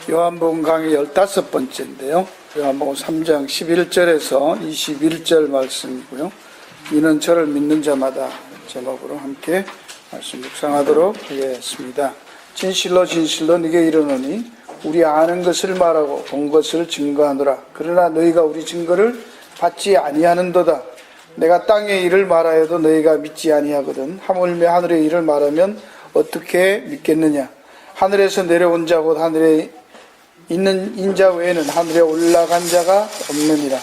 요한복음 강의 15번째인데요. 요한복음 3장 11절에서 21절 말씀이고요. 이는 저를 믿는 자마다 제목으로 함께 말씀 묵상하도록 하겠습니다. 진실로 진실로 네게 이르노니 우리 아는 것을 말하고 본 것을 증거하노라. 그러나 너희가 우리 증거를 받지 아니하는도다. 내가 땅의 일을 말하여도 너희가 믿지 아니하거든. 하물며 하늘의 일을 말하면 어떻게 믿겠느냐. 하늘에서 내려온 자 곧 하늘에 있는 인자 외에는 하늘에 올라간 자가 없느니라.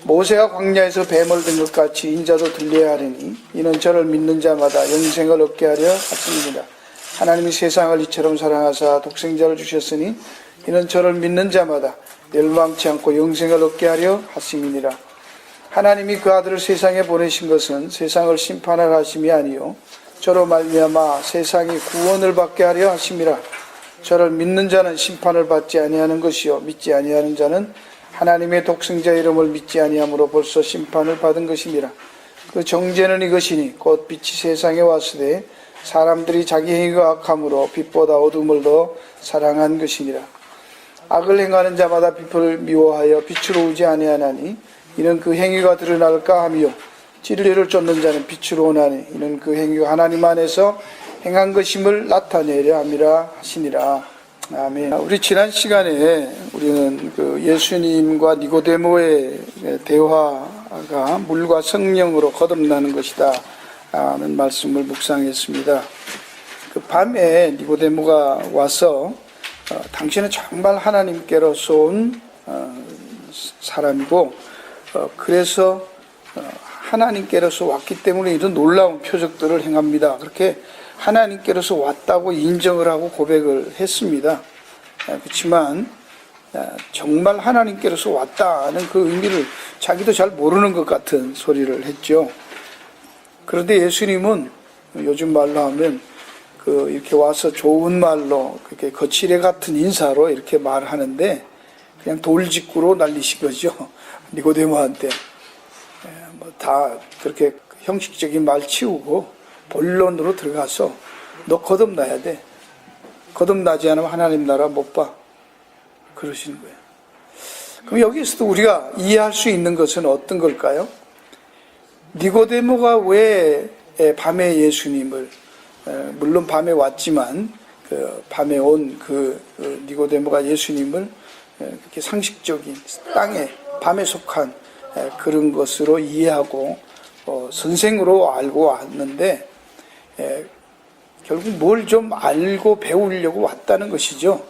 모세가 광야에서 뱀을 든 것 같이 인자도 들려야 하리니 이는 저를 믿는 자마다 영생을 얻게 하려 하심이니라. 하나님이 세상을 이처럼 사랑하사 독생자를 주셨으니 이는 저를 믿는 자마다 멸망치 않고 영생을 얻게 하려 하심이니라. 하나님이 그 아들을 세상에 보내신 것은 세상을 심판하려 하심이 아니요 저로 말미암아 세상이 구원을 받게 하려 하심이라. 저를 믿는 자는 심판을 받지 아니하는 것이요 믿지 아니하는 자는 하나님의 독생자 이름을 믿지 아니함으로 벌써 심판을 받은 것임이라. 그 정죄는 이것이니 곧 빛이 세상에 왔으되 사람들이 자기 행위가 악함으로 빛보다 어둠을 더 사랑한 것이니라. 악을 행하는 자마다 빛을 미워하여 빛으로 오지 아니하나니 이는 그 행위가 드러날까 하며 진리를 쫓는 자는 빛으로 오나니 이는 그 행위가 하나님 안에서 행한 것임을 나타내려 함이라 하시니라. 아멘. 우리 지난 시간에 우리는 그 예수님과 니고데모의 대화가 물과 성령으로 거듭나는 것이다 하는 말씀을 묵상했습니다. 그 밤에 니고데모가 와서 당신은 정말 하나님께로서 온 사람이고 그래서 하나님께로서 왔기 때문에 이런 놀라운 표적들을 행합니다. 그렇게 하나님께로서 왔다고 인정을 하고 고백을 했습니다. 그렇지만 정말 하나님께로서 왔다는 그 의미를 자기도 잘 모르는 것 같은 소리를 했죠. 그런데 예수님은 요즘 말로 하면 이렇게 와서 좋은 말로 그렇게 거칠애 같은 인사로 이렇게 말하는데 그냥 돌직구로 날리신 거죠. 니고데모한테 다 그렇게 형식적인 말 치우고 본론으로 들어가서 너 거듭나야 돼. 거듭나지 않으면 하나님 나라 못 봐. 그러시는 거예요. 그럼 여기서도 우리가 이해할 수 있는 것은 어떤 걸까요? 니고데모가 왜 밤에 예수님을 물론 밤에 왔지만 그 밤에 온 니고데모가 예수님을 그렇게 상식적인 땅에 밤에 속한 그런 것으로 이해하고 선생으로 알고 왔는데 결국 뭘 좀 알고 배우려고 왔다는 것이죠.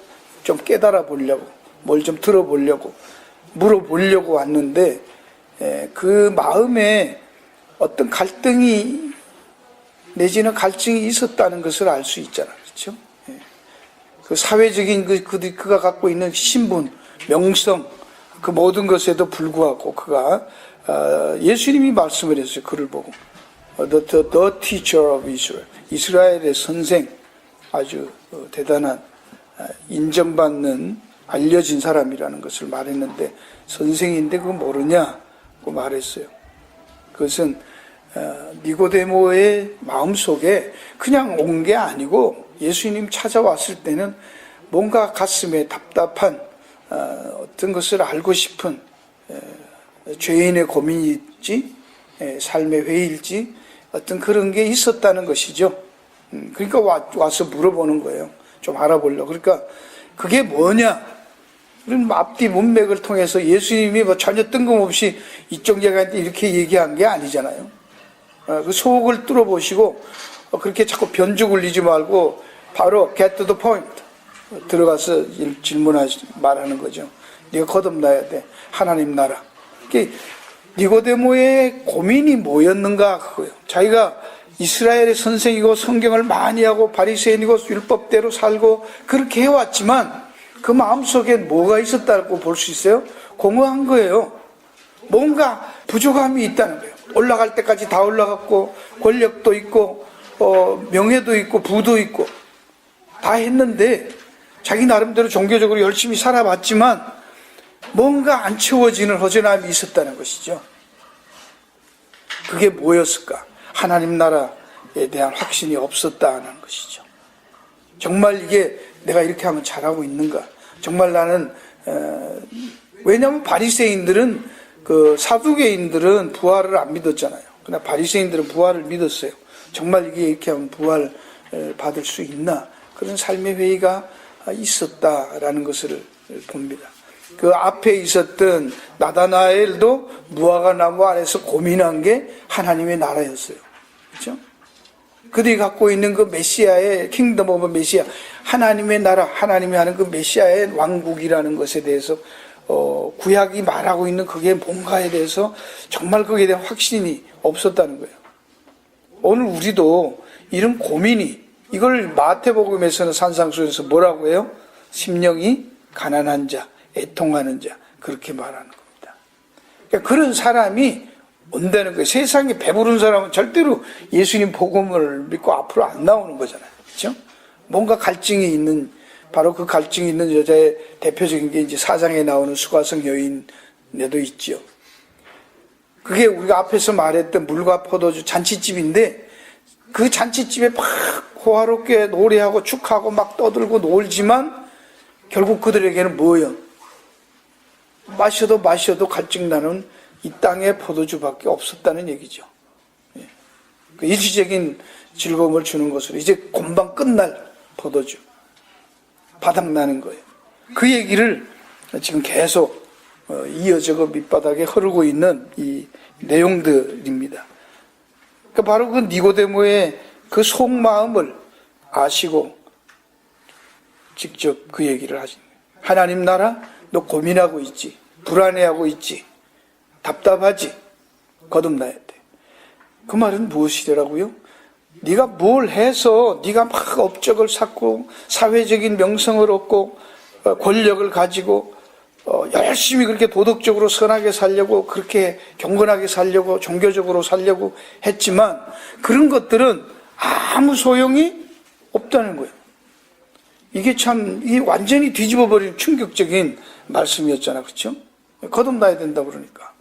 좀 깨달아 보려고, 뭘 좀 들어보려고, 물어보려고 왔는데 그 마음에 어떤 갈등이 내지는 갈증이 있었다는 것을 알 수 있잖아요. 그렇죠? 그 사회적인 그가 갖고 있는 신분, 명성, 그 모든 것에도 불구하고 그가 예수님이 말씀을 했어요. 그를 보고 The teacher of Israel, 이스라엘의 선생, 아주 대단한 인정받는 알려진 사람이라는 것을 말했는데 선생인데 그거 모르냐고 말했어요. 그것은 니고데모의 마음속에 그냥 온 게 아니고 예수님 찾아왔을 때는 뭔가 가슴에 답답한 어떤 것을 알고 싶은 죄인의 고민이 있지 삶의 회의일지 어떤 그런 게 있었다는 것이죠. 그러니까 와서 물어보는 거예요. 좀 알아보려고. 그러니까 그게 뭐냐? 그럼 앞뒤 문맥을 통해서 예수님이 전혀 뜬금없이 이쪽 얘기한테 이렇게 얘기한 게 아니잖아요. 그 속을 뚫어보시고 그렇게 자꾸 변주 굴리지 말고 바로 get to the point 들어가서 말하는 거죠. 네가 거듭나야 돼. 하나님 나라. 니고데모의 고민이 뭐였는가 그거예요. 자기가 이스라엘의 선생이고 성경을 많이 하고 바리새인이고 율법대로 살고 그렇게 해왔지만 그 마음속에 뭐가 있었다고 볼 수 있어요? 공허한 거예요. 뭔가 부족함이 있다는 거예요. 올라갈 때까지 다 올라갔고 권력도 있고 명예도 있고 부도 있고 다 했는데 자기 나름대로 종교적으로 열심히 살아봤지만 뭔가 안 채워지는 허전함이 있었다는 것이죠. 그게 뭐였을까? 하나님 나라에 대한 확신이 없었다는 것이죠. 정말 이게 내가 이렇게 하면 잘하고 있는가? 정말 나는 왜냐하면 바리새인들은 사두개인들은 부활을 안 믿었잖아요. 그러나 바리새인들은 부활을 믿었어요. 정말 이게 이렇게 하면 부활 받을 수 있나? 그런 삶의 회의가 있었다라는 것을 봅니다. 그 앞에 있었던 나다나엘도 무화과 나무 아래서 고민한 게 하나님의 나라였어요. 그렇죠? 그들이 갖고 있는 그 메시아의 킹덤 오브 메시아, 하나님의 나라, 하나님이 하는 그 메시아의 왕국이라는 것에 대해서 구약이 말하고 있는 그게 뭔가에 대해서 정말 거기에 대한 확신이 없었다는 거예요. 오늘 우리도 이런 고민이, 이걸 마태복음에서는 산상수에서 뭐라고 해요? 심령이 가난한 자, 애통하는 자, 그렇게 말하는 겁니다. 그러니까 그런 사람이 온다는 거예요. 세상에 배부른 사람은 절대로 예수님 복음을 믿고 앞으로 안 나오는 거잖아요. 그렇죠? 뭔가 갈증이 있는, 바로 그 갈증이 있는 여자의 대표적인 게 이제 4장에 나오는 수가성 여인에도 있죠. 그게 우리가 앞에서 말했던 물과 포도주 잔치집인데, 그 잔치집에 막 호화롭게 노래하고 축하하고 막 떠들고 놀지만 결국 그들에게는 뭐예요? 마셔도 갈증나는 이 땅의 포도주밖에 없었다는 얘기죠. 그 일시적인 즐거움을 주는 것으로 이제 금방 끝날 포도주, 바닥나는 거예요. 그 얘기를 지금 계속 이어져 밑바닥에 흐르고 있는 이 내용들입니다. 그러니까 바로 그 니고데모의 그 속마음을 아시고 직접 그 얘기를 하신 거예요. 하나님 나라, 너 고민하고 있지, 불안해하고 있지, 답답하지, 거듭나야 돼. 그 말은 무엇이더라고요? 네가 뭘 해서 네가 막 업적을 쌓고 사회적인 명성을 얻고 권력을 가지고 열심히 그렇게 도덕적으로 선하게 살려고, 그렇게 경건하게 살려고, 종교적으로 살려고 했지만 그런 것들은 아무 소용이 없다는 거예요. 이게 참, 이 완전히 뒤집어버린 충격적인 말씀이었잖아. 그렇죠? 거듭나야 된다 그러니까.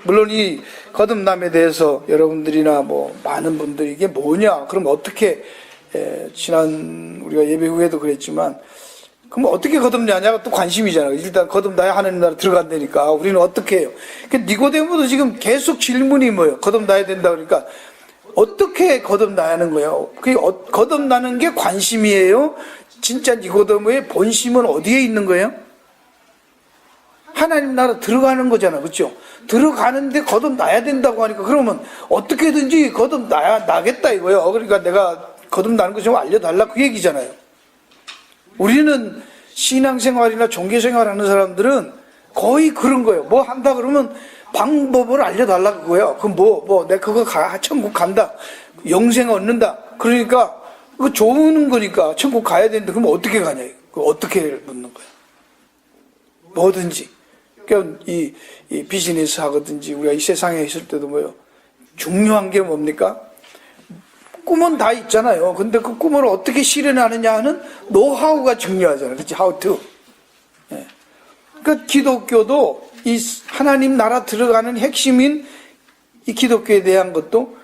물론 이 거듭남에 대해서 여러분들이나 뭐 많은 분들이 이게 뭐냐, 그럼 어떻게, 지난 우리가 예배 후에도 그랬지만, 그럼 어떻게 거듭나냐가 또 관심이잖아요. 일단 거듭나야 하나님 나라 들어간다니까 우리는 어떻게 해요? 니고데모도 지금 계속 질문이 뭐예요? 거듭나야 된다 그러니까 어떻게 거듭나야 하는 거예요? 그게 거듭나는 게 관심이에요? 진짜 니고데모의 본심은 어디에 있는 거예요? 하나님 나라 들어가는 거잖아. 그렇죠? 들어가는데 거듭나야 된다고 하니까 그러면 어떻게든지 거듭나겠다 이거예요. 그러니까 내가 거듭나는 거 좀 알려달라 그 얘기잖아요. 우리는 신앙생활이나 종교생활 하는 사람들은 거의 그런 거예요. 뭐 한다 그러면 방법을 알려달라 그거예요. 그럼 내가 그거 천국 간다, 영생 얻는다. 그러니까 그거 좋은 거니까 천국 가야 되는데 그럼 어떻게 가냐? 그거 어떻게 묻는 거예요? 뭐든지. 그러니까 이 비즈니스 하거든지 우리가 이 세상에 있을 때도 뭐예요? 중요한 게 뭡니까? 꿈은 다 있잖아요. 근데 그 꿈을 어떻게 실현하느냐 하는 노하우가 중요하잖아요. 그렇지? How to. 예. 그러니까 기독교도 이 하나님 나라 들어가는 핵심인 이 기독교에 대한 것도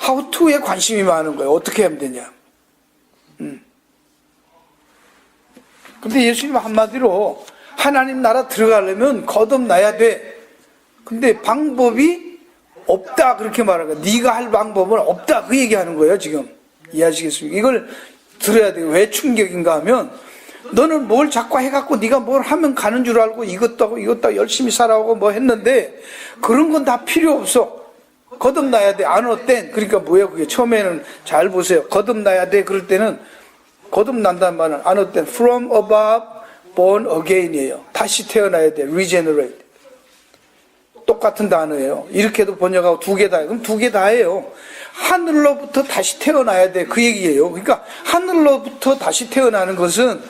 How to에 관심이 많은 거예요. 어떻게 하면 되냐. 근데 예수님 한마디로 하나님 나라 들어가려면 거듭나야 돼. 근데 방법이 없다 그렇게 말하는 거야. 네가 할 방법은 없다 그 얘기하는 거예요. 지금 이해하시겠습니까? 이걸 들어야 돼요. 왜 충격인가 하면 너는 뭘 자꾸 해갖고 네가 뭘 하면 가는 줄 알고 이것도 하고 이것도 하고 열심히 살아오고 뭐 했는데 그런 건 다 필요 없어. 거듭나야 돼. 안 어땐 그러니까 뭐예요? 그게 처음에는 잘 보세요. 거듭나야 돼. 그럴 때는 거듭난다는 말은 안 어땐 from above born again이에요. 다시 태어나야 돼. regenerate. 똑같은 단어예요. 이렇게도 번역하고 두 개 다 해요. 그럼 두 개 다 해요. 하늘로부터 다시 태어나야 돼. 그 얘기예요. 그러니까 하늘로부터 다시 태어나는 것은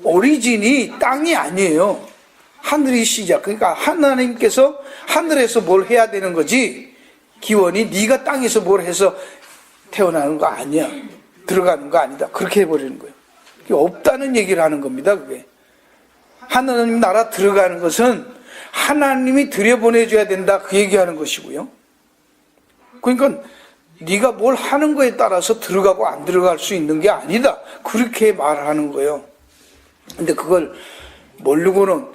오리진이 땅이 아니에요. 하늘이 시작. 그러니까 하나님께서 하늘에서 뭘 해야 되는 거지 기원이 네가 땅에서 뭘 해서 태어나는 거 아니야. 들어가는 거 아니다. 그렇게 해버리는 거예요. 그게 없다는 얘기를 하는 겁니다. 그게. 하나님 나라 들어가는 것은 하나님이 들여보내줘야 된다 그 얘기하는 것이고요. 그러니까 네가 뭘 하는 거에 따라서 들어가고 안 들어갈 수 있는 게 아니다 그렇게 말하는 거예요. 근데 그걸 모르고는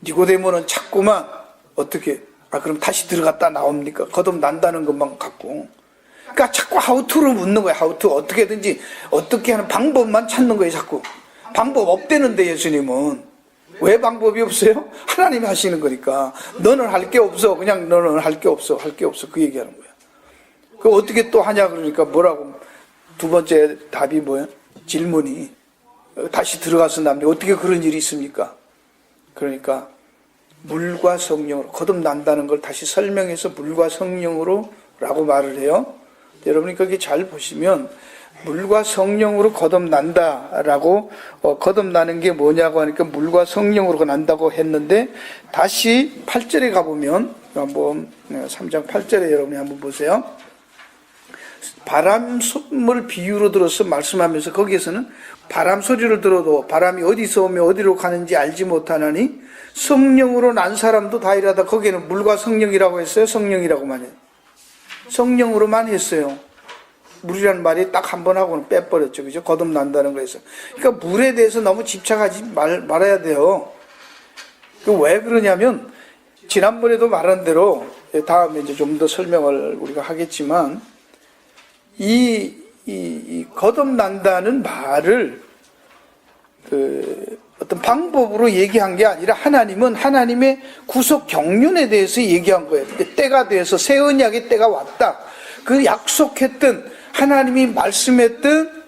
니고데모는 자꾸만 어떻게 그럼 다시 들어갔다 나옵니까? 거듭난다는 것만 갖고. 그러니까 자꾸 하우투로 묻는 거예요. 하우투 어떻게든지 어떻게 하는 방법만 찾는 거예요. 자꾸 방법 없대는데 예수님은 왜 방법이 없어요? 하나님이 하시는 거니까. 너는 할 게 없어. 그냥 너는 할 게 없어. 할 게 없어. 그 얘기하는 거야. 그 어떻게 또 하냐 그러니까 뭐라고 두 번째 답이 뭐예요? 질문이 다시 들어가서 남자 어떻게 그런 일이 있습니까? 그러니까 물과 성령으로 거듭난다는 걸 다시 설명해서 물과 성령으로 라고 말을 해요. 여러분이 거기 잘 보시면 물과 성령으로 거듭난다라고 거듭나는 게 뭐냐고 하니까 물과 성령으로 난다고 했는데 다시 8절에 가보면 한번 3장 8절에 여러분이 한번 보세요. 바람을 비유로 들어서 말씀하면서 거기에서는 바람 소리를 들어도 바람이 어디서 오며 어디로 가는지 알지 못하나니 성령으로 난 사람도 다 이라다. 거기에는 물과 성령이라고 했어요? 성령이라고만 해요? 성령으로만 했어요. 물이라는 말이 딱 한 번 하고는 빼버렸죠. 그죠? 거듭난다는 거에서. 그러니까 물에 대해서 너무 집착하지 말아야 돼요. 왜 그러냐면, 지난번에도 말한 대로, 다음에 이제 좀 더 설명을 우리가 하겠지만, 이 거듭난다는 말을, 어떤 방법으로 얘기한 게 아니라 하나님은 하나님의 구속 경륜에 대해서 얘기한 거예요. 때가 돼서 새 언약의 때가 왔다. 그 약속했던 하나님이 말씀했던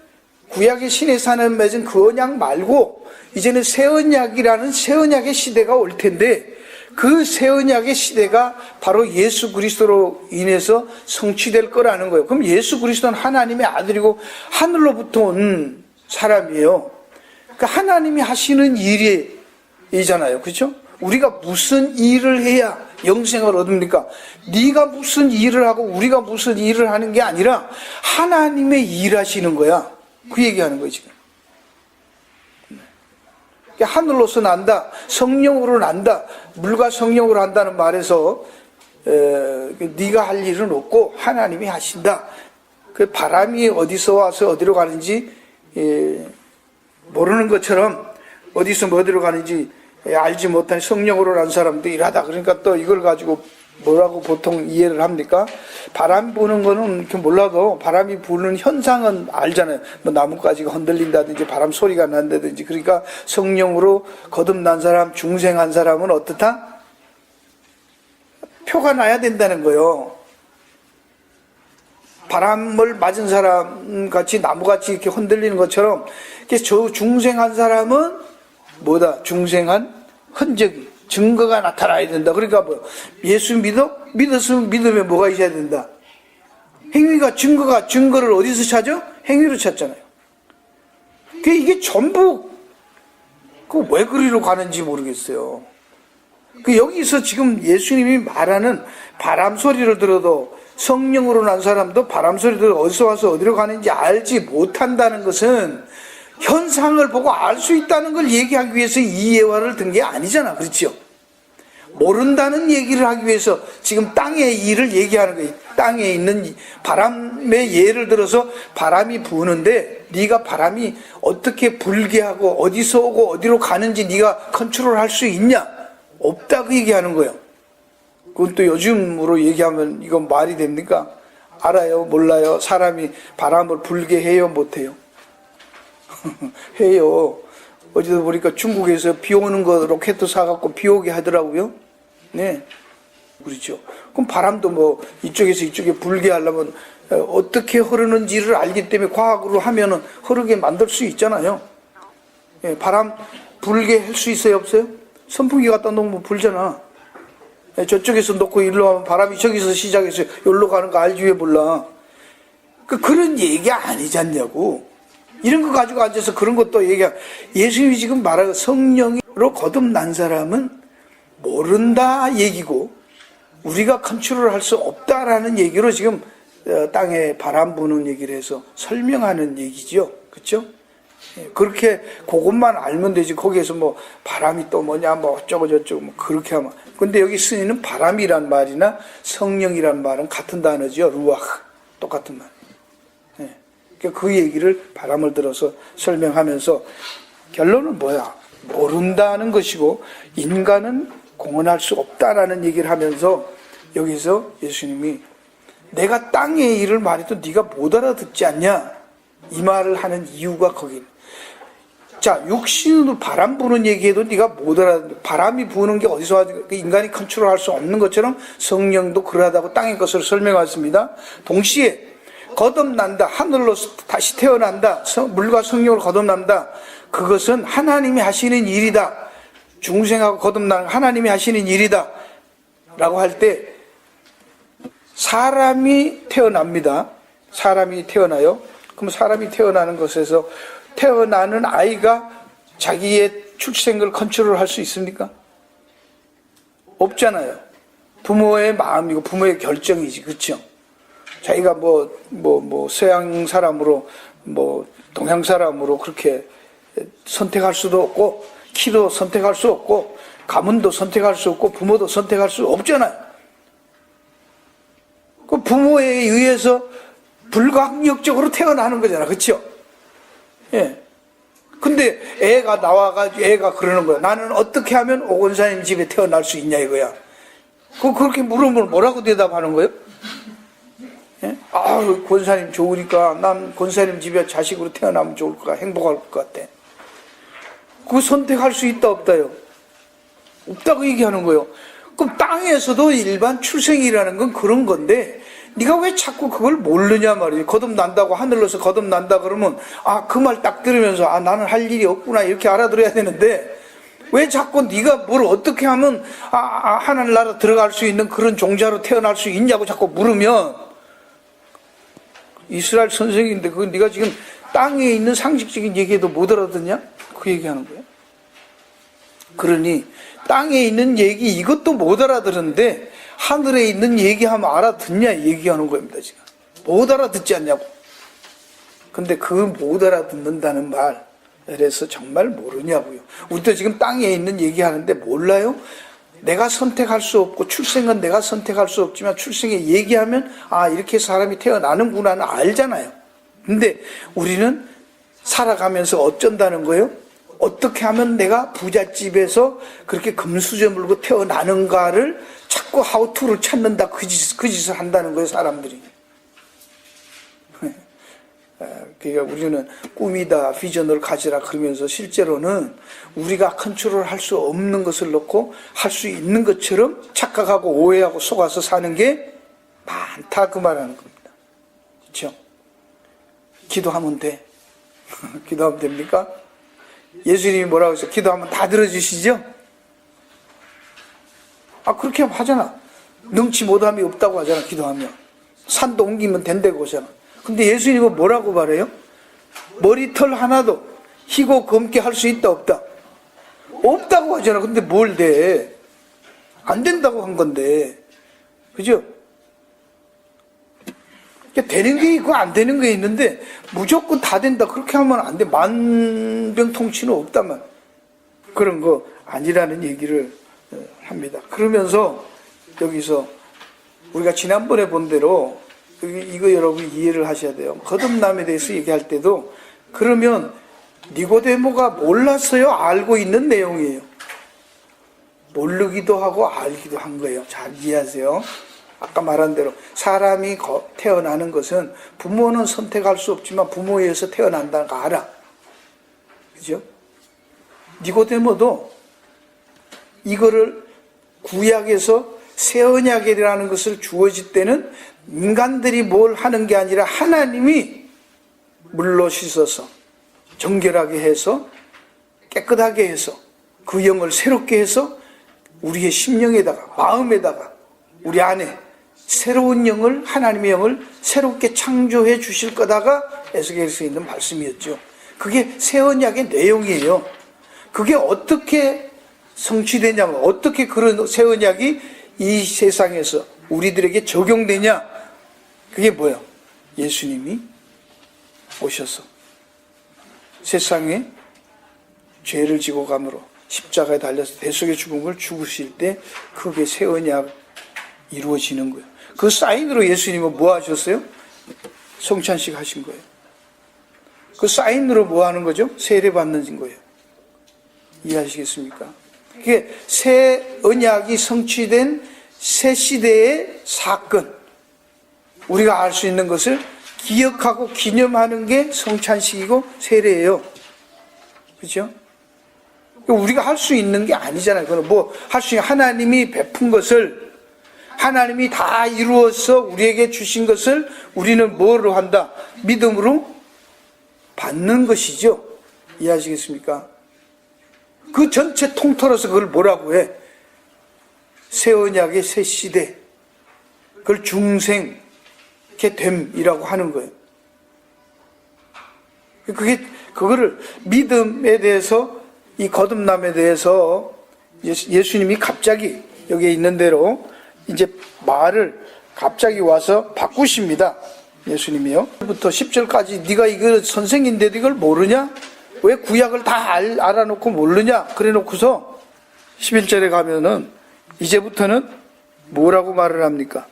구약의 신의 산에 맺은 그 언약 말고 이제는 새 언약이라는 새 언약의 시대가 올 텐데 그 새 언약의 시대가 바로 예수 그리스도로 인해서 성취될 거라는 거예요. 그럼 예수 그리스도는 하나님의 아들이고 하늘로부터 온 사람이에요. 그러니까 하나님이 하시는 일이잖아요. 그렇죠? 우리가 무슨 일을 해야 영생을 얻습니까? 네가 무슨 일을 하고 우리가 무슨 일을 하는 게 아니라 하나님의 일하시는 거야. 그 얘기하는 거예요 지금. 그러니까 하늘로서 난다. 성령으로 난다. 물과 성령으로 한다는 말에서 네가 할 일은 없고 하나님이 하신다. 그 바람이 어디서 와서 어디로 가는지 모르는 것처럼 어디서 어디로 가는지 알지 못한 성령으로 난 사람도 일하다. 그러니까 또 이걸 가지고 뭐라고 보통 이해를 합니까? 바람 부는 거는 이렇게 몰라도 바람이 부는 현상은 알잖아요. 뭐 나뭇가지가 흔들린다든지 바람 소리가 난다든지. 그러니까 성령으로 거듭난 사람, 중생한 사람은 어떻다? 표가 나야 된다는 거예요. 바람을 맞은 사람 같이 나무같이 이렇게 흔들리는 것처럼 저 중생한 사람은 뭐다? 중생한 흔적이 증거가 나타나야 된다. 그러니까 뭐 예수 믿었으면 믿으면 뭐가 있어야 된다? 행위가 증거를 어디서 찾아? 행위로 찾잖아요. 이게 전부 왜 그리로 가는지 모르겠어요. 여기서 지금 예수님이 말하는 바람 소리를 들어도 성령으로 난 사람도 바람 소리 들어 어디서 와서 어디로 가는지 알지 못한다는 것은 현상을 보고 알 수 있다는 걸 얘기하기 위해서 이 예화를 든 게 아니잖아. 그렇죠? 모른다는 얘기를 하기 위해서 지금 땅의 일을 얘기하는 거예요. 땅에 있는 바람의 예를 들어서 바람이 부는데 네가 바람이 어떻게 불게 하고 어디서 오고 어디로 가는지 네가 컨트롤할 수 있냐? 없다 그 얘기하는 거예요. 그건 또 요즘으로 얘기하면 이건 말이 됩니까? 알아요? 몰라요? 사람이 바람을 불게 해요? 못해요? 해요. 어제도 보니까 중국에서 비 오는 거 로켓도 사갖고 비 오게 하더라고요. 네. 그렇죠. 그럼 바람도 뭐 이쪽에서 이쪽에 불게 하려면 어떻게 흐르는지를 알기 때문에 과학으로 하면은 흐르게 만들 수 있잖아요. 예, 바람 불게 할 수 있어요? 없어요? 선풍기 갖다 놓으면 불잖아. 예, 저쪽에서 놓고 일로 하면 바람이 저기서 시작해서 여기로 가는 거 알지 왜 몰라. 그런 얘기 아니지 않냐고. 이런 거 가지고 앉아서 그런 것도 얘기하. 예수님이 지금 말하는 성령으로 거듭난 사람은 모른다 얘기고 우리가 컨트롤 할 수 없다라는 얘기로 지금 땅에 바람 부는 얘기를 해서 설명하는 얘기죠. 그렇죠? 그렇게 그것만 알면 되지. 거기에서 뭐 바람이 또 뭐냐 뭐 어쩌고 저쩌고 뭐 그렇게 하면. 근데 여기 쓰이는 바람이란 말이나 성령이란 말은 같은 단어죠. 루아흐. 똑같은 말. 그 얘기를 바람을 들어서 설명하면서 결론은 뭐야? 모른다는 것이고 인간은 공언할 수 없다라는 얘기를 하면서 여기서 예수님이 내가 땅의 일을 말해도 네가 못 알아듣지 않냐? 이 말을 하는 이유가 거기. 자, 육신으로 바람 부는 얘기해도 네가 못 알아듣. 바람이 부는 게 어디서 와서 인간이 컨트롤할 수 없는 것처럼 성령도 그러하다고 땅의 것을 설명했습니다. 동시에 거듭난다, 하늘로 다시 태어난다, 물과 성령으로 거듭난다. 그것은 하나님이 하시는 일이다. 중생하고 거듭나는 하나님이 하시는 일이다. 라고 할 때 사람이 태어납니다. 사람이 태어나요. 그럼 사람이 태어나는 것에서 태어나는 아이가 자기의 출생을 컨트롤할 수 있습니까? 없잖아요. 부모의 마음이고 부모의 결정이지, 그렇죠? 자기가 서양 사람으로 동양 사람으로 그렇게 선택할 수도 없고 키도 선택할 수 없고 가문도 선택할 수 없고 부모도 선택할 수 없잖아요. 그 부모에 의해서 불가항력적으로 태어나는 거잖아, 그렇죠? 예. 근데 애가 나와가지고 애가 그러는 거야. 나는 어떻게 하면 오 권사님 집에 태어날 수 있냐 이거야. 그렇게 물으면 뭐라고 대답하는 거예요? 예? 권사님 좋으니까 난 권사님 집에 자식으로 태어나면 좋을 것 같아. 행복할 것 같아. 그거 선택할 수 있다 없다요? 없다고 얘기하는 거예요. 그럼 땅에서도 일반 출생이라는 건 그런 건데 네가 왜 자꾸 그걸 모르냐 말이에요. 거듭난다고 하늘로서 거듭난다 그러면 그 말 딱 들으면서 나는 할 일이 없구나 이렇게 알아들어야 되는데 왜 자꾸 네가 뭘 어떻게 하면 하늘나라 들어갈 수 있는 그런 종자로 태어날 수 있냐고 자꾸 물으면 이스라엘 선생인데 그건 네가 지금 땅에 있는 상식적인 얘기해도 못 알아듣냐? 그 얘기하는 거예요. 그러니 땅에 있는 얘기 이것도 못 알아들었는데 하늘에 있는 얘기하면 알아듣냐 얘기하는 겁니다. 지금 못 알아듣지 않냐고. 근데 그 못 알아듣는다는 말에서 정말 모르냐고요. 우리도 지금 땅에 있는 얘기하는데 몰라요? 내가 선택할 수 없고 출생은 내가 선택할 수 없지만 출생에 얘기하면 이렇게 사람이 태어나는구나는 알잖아요. 근데 우리는 살아가면서 어쩐다는 거예요? 어떻게 하면 내가 부잣집에서 그렇게 금수저 물고 태어나는가를 자꾸 하우투를 찾는다. 그 짓을 한다는 거예요, 사람들이. 그러니까 우리는 꿈이다, 비전을 가지라 그러면서 실제로는 우리가 컨트롤 할 수 없는 것을 놓고 할 수 있는 것처럼 착각하고 오해하고 속아서 사는 게 많다 그 말하는 겁니다. 그렇죠? 기도하면 돼. 기도하면 됩니까? 예수님이 뭐라고 했어요? 기도하면 다 들어주시죠? 그렇게 하잖아. 능치 못함이 없다고 하잖아, 기도하면. 산도 옮기면 된다고 하잖아. 근데 예수님은 뭐라고 말해요? 머리털 하나도 희고 검게 할 수 있다, 없다? 없다고 하잖아. 근데 뭘 돼? 안 된다고 한 건데. 그죠? 되는 게 있고 안 되는 게 있는데 무조건 다 된다 그렇게 하면 안 돼. 만병통치는 없다만 그런 거 아니라는 얘기를 합니다. 그러면서 여기서 우리가 지난번에 본 대로 이거 여러분 이해를 하셔야 돼요. 거듭남에 대해서 얘기할 때도 그러면 니고데모가 몰랐어요? 알고 있는 내용이에요. 모르기도 하고 알기도 한 거예요. 잘 이해하세요. 아까 말한 대로 사람이 태어나는 것은 부모는 선택할 수 없지만 부모에 의해서 태어난다는 거 알아. 그죠? 니고데모도 이거를 구약에서 새 언약이라는 것을 주어질 때는 인간들이 뭘 하는 게 아니라 하나님이 물로 씻어서 정결하게 해서 깨끗하게 해서 그 영을 새롭게 해서 우리의 심령에다가 마음에다가 우리 안에 새로운 영을 하나님의 영을 새롭게 창조해 주실 거다가 에스겔에서 있는 말씀이었죠. 그게 새 언약의 내용이에요. 그게 어떻게 성취되냐면 어떻게 그런 새 언약이 이 세상에서 우리들에게 적용되냐? 그게 뭐예요? 예수님이 오셔서 세상에 죄를 지고 감으로 십자가에 달려서 대속의 죽음을 죽으실 때 그게 새 언약 이루어지는 거예요. 그 사인으로 예수님은 뭐 하셨어요? 성찬식 하신 거예요. 그 사인으로 뭐 하는 거죠? 세례 받는 거예요. 이해하시겠습니까? 그게 새 언약이 성취된 새 시대의 사건, 우리가 알 수 있는 것을 기억하고 기념하는 게 성찬식이고 세례예요. 그렇죠? 우리가 할 수 있는 게 아니잖아요. 그건 뭐 할 수 있는, 하나님이 베푼 것을, 하나님이 다 이루어서 우리에게 주신 것을 우리는 뭐로 한다? 믿음으로 받는 것이죠. 이해하시겠습니까? 그 전체 통틀어서 그걸 뭐라고 해? 새 언약의 새 시대, 그걸 중생케 됨이라고 하는 거예요. 그거를 믿음에 대해서, 이 거듭남에 대해서 예수님이 갑자기 여기에 있는 대로 이제 말을 갑자기 와서 바꾸십니다. 예수님이요. 부터 10절까지 네가 이거 선생인데도 이걸 모르냐? 왜 구약을 다 알아놓고 모르냐? 그래 놓고서 11절에 가면은 이제부터는 뭐라고 말을 합니까?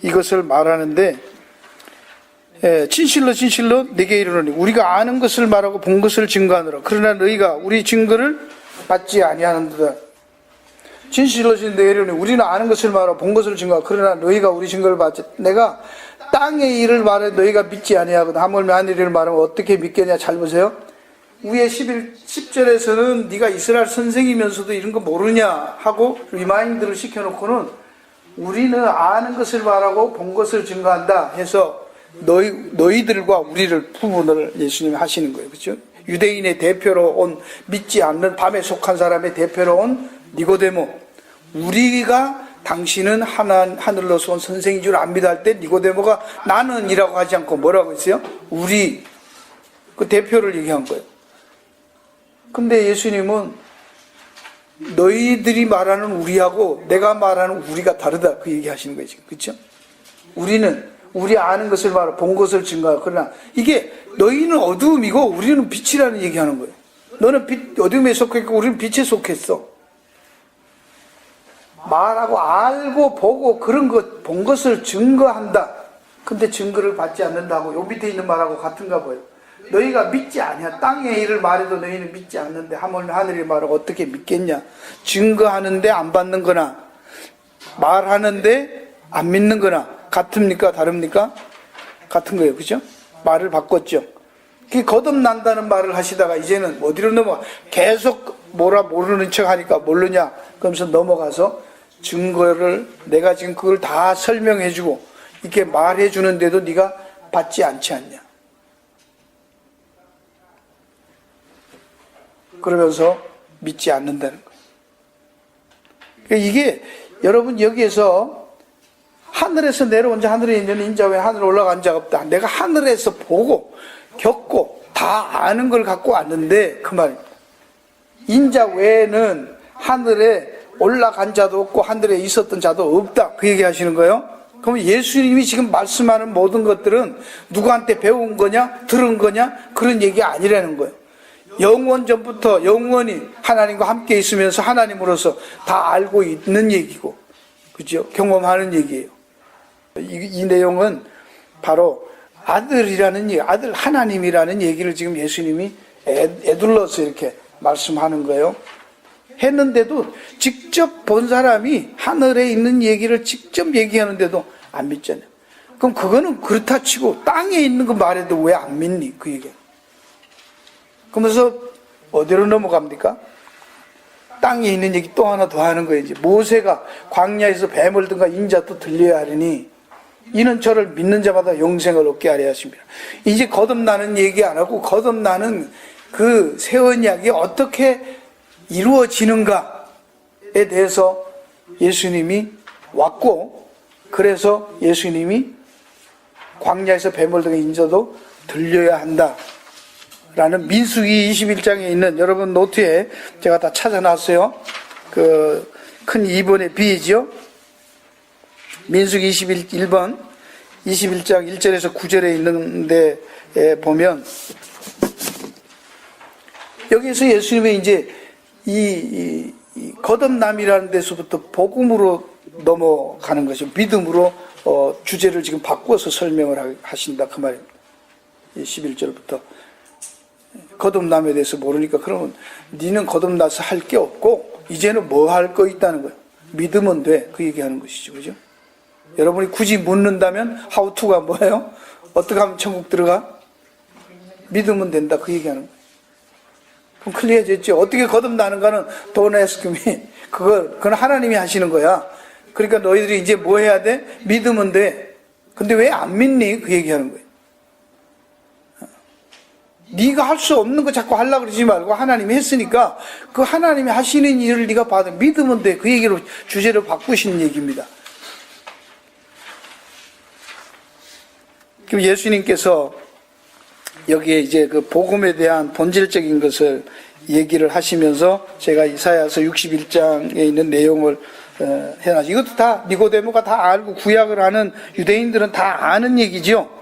이것을 말하는데, 진실로 진실로 네게 이르노니 우리가 아는 것을 말하고 본 것을 증거하노라. 그러나 너희가 우리 증거를 받지 아니하는도다. 진실로 진실로 네게 이르노니 우리는 아는 것을 말하고 본 것을 증거하고 그러나 너희가 우리 증거를 받지. 내가 땅의 일을 말해 너희가 믿지 아니하거든. 하물며 하늘 일을 말하면 어떻게 믿겠냐. 잘 보세요. 위에 10절에서는 네가 이스라엘 선생이면서도 이런 거 모르냐 하고 리마인드를 시켜놓고는 우리는 아는 것을 말하고 본 것을 증거한다 해서 너희들과 우리를 구분을 예수님이 하시는 거예요. 그렇죠? 유대인의 대표로 온, 믿지 않는 밤에 속한 사람의 대표로 온 니고데모, 우리가 당신은 하늘로서 온 선생인 줄 압니다 할 때 니고데모가 나는 이라고 하지 않고 뭐라고 했어요? 우리, 그 대표를 얘기한 거예요. 근데 예수님은 너희들이 말하는 우리하고 내가 말하는 우리가 다르다, 그 얘기 하시는 거예요 지금. 그렇죠? 우리 아는 것을 말하고 본 것을 증거하고, 그러나 이게 너희는 어두움이고 우리는 빛이라는 얘기하는 거예요. 너는 어둠에 속했고 우리는 빛에 속했어. 말하고 알고 보고 그런 것, 본 것을 증거한다. 근데 증거를 받지 않는다고 요 밑에 있는 말하고 같은가 봐요. 너희가 믿지 아니야. 땅의 일을 말해도 너희는 믿지 않는데 하물며 하늘의 말을 어떻게 믿겠냐. 증거하는데 안 받는 거나 말하는데 안 믿는 거나 같습니까? 다릅니까? 같은 거예요. 그죠? 말을 바꿨죠. 그 거듭난다는 말을 하시다가 이제는 어디로 넘어가? 계속 뭐라 모르는 척 하니까 모르냐? 그러면서 넘어가서 증거를 내가 지금 그걸 다 설명해주고 이렇게 말해주는데도 네가 받지 않지 않냐? 그러면서 믿지 않는다는 거예요. 그러니까 이게 여러분 여기에서 하늘에서 내려온 자 하늘에 있는 인자 외에 하늘에 올라간 자가 없다. 내가 하늘에서 보고 겪고 다 아는 걸 갖고 왔는데 그 말입니다. 인자 외에는 하늘에 올라간 자도 없고 하늘에 있었던 자도 없다. 그 얘기 하시는 거예요. 그럼 예수님이 지금 말씀하는 모든 것들은 누구한테 배운 거냐 들은 거냐 그런 얘기 아니라는 거예요. 영원 전부터 영원히 하나님과 함께 있으면서 하나님으로서 다 알고 있는 얘기고, 그죠? 경험하는 얘기예요. 이 내용은 바로 아들이라는 얘기, 아들 하나님이라는 얘기를 지금 예수님이 애둘러서 이렇게 말씀하는 거예요. 했는데도 직접 본 사람이 하늘에 있는 얘기를 직접 얘기하는데도 안 믿잖아요. 그럼 그거는 그렇다 치고 땅에 있는 거 말해도 왜 안 믿니? 그 얘기야. 그러면서 어디로 넘어갑니까? 땅에 있는 얘기 또 하나 더 하는 거예요. 이제 모세가 광야에서 뱀을 든가 인자 또 들려야 하리니 이는 저를 믿는 자마다 영생을 얻게 하려 하십니다. 이제 거듭나는 얘기 안 하고 거듭나는 그 새 언약이 어떻게 이루어지는가에 대해서 예수님이 왔고, 그래서 예수님이 광야에서 뱀을 든가 인자도 들려야 한다 라는 민수기 21장에 있는, 여러분 노트에 제가 다 찾아놨어요. 그 큰 2번의 B이죠. 민수기 21번 21장 1절에서 9절에 있는데 보면 여기에서 예수님이 이제 이 거듭남이라는 데서부터 복음으로 넘어가는 것이죠. 믿음으로 주제를 지금 바꿔서 설명을 하신다 그 말입니다. 11절부터 거듭남에 대해서 모르니까 그러면 니는 거듭나서 할 게 없고 이제는 뭐 할 거 있다는 거예요. 믿으면 돼. 그 얘기하는 것이죠. 그죠? 여러분이 굳이 묻는다면 how to가 뭐예요? 어떻게 하면 천국 들어가? 믿으면 된다. 그 얘기하는 거예요. 그럼 클리어졌죠. 어떻게 거듭나는가는 don't ask me. 그건 하나님이 하시는 거야. 그러니까 너희들이 이제 뭐 해야 돼? 믿으면 돼. 근데 왜 안 믿니? 그 얘기하는 거예요. 네가 할 수 없는 거 자꾸 하려고 그러지 말고 하나님이 했으니까 그 하나님이 하시는 일을 네가 받아 믿으면 돼. 그 얘기로 주제를 바꾸신 얘기입니다. 그럼 예수님께서 여기에 이제 그 복음에 대한 본질적인 것을 얘기를 하시면서 제가 이사야서 61장에 있는 내용을 해놨죠. 이것도 다 니고데모가 다 알고 구약을 아는 유대인들은 다 아는 얘기죠.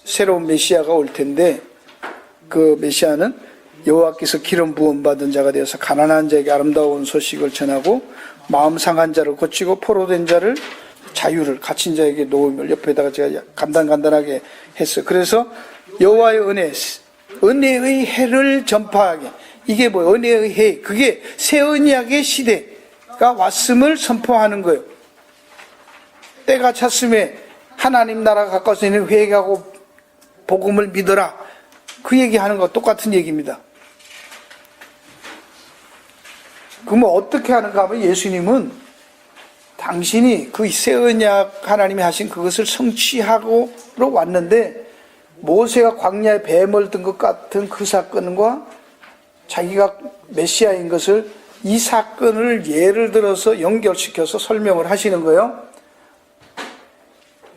새로운 메시아가 올 텐데 그 메시아는 여호와께서 기름 부음 받은 자가 되어서 가난한 자에게 아름다운 소식을 전하고 마음 상한 자를 고치고 포로된 자를 자유를 갇힌 자에게 놓음을 옆에다가 제가 간단하게 했어요. 그래서 여호와의 은혜의 해를 전파하게 이게 뭐 은혜의 해 그게 새 언약의 시대가 왔음을 선포하는 거예요. 때가 찼음에 하나님 나라가 가까워서 있는 회개하고 복음을 믿어라. 그 얘기하는 거 똑같은 얘기입니다. 그러면 어떻게 하는가 하면 예수님은 당신이 그 새 언약 하나님이 하신 그것을 성취하고로 왔는데 모세가 광야에 뱀을 든 것 같은 그 사건과 자기가 메시아인 것을 이 사건을 예를 들어서 연결시켜서 설명을 하시는 거예요.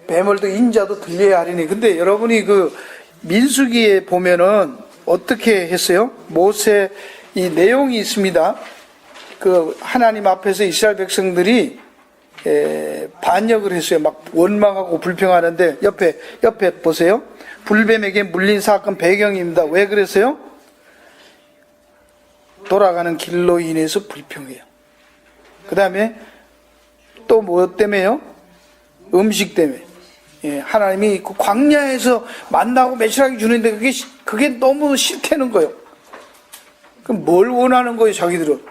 뱀을도 인자도 들려야 하리니. 근데 여러분이 그 민수기에 보면은 어떻게 했어요? 모세 이 내용이 있습니다. 그 하나님 앞에서 이스라엘 백성들이 반역을 했어요. 막 원망하고 불평하는데 옆에 보세요. 불뱀에게 물린 사건 배경입니다. 왜 그랬어요? 돌아가는 길로 인해서 불평해요. 그 다음에 또 뭐 때문에요? 음식 때문에. 하나님이 그 광야에서 만나고 매실하게 주는데 그게 너무 싫다는 거예요. 그럼 뭘 원하는 거예요, 자기들은?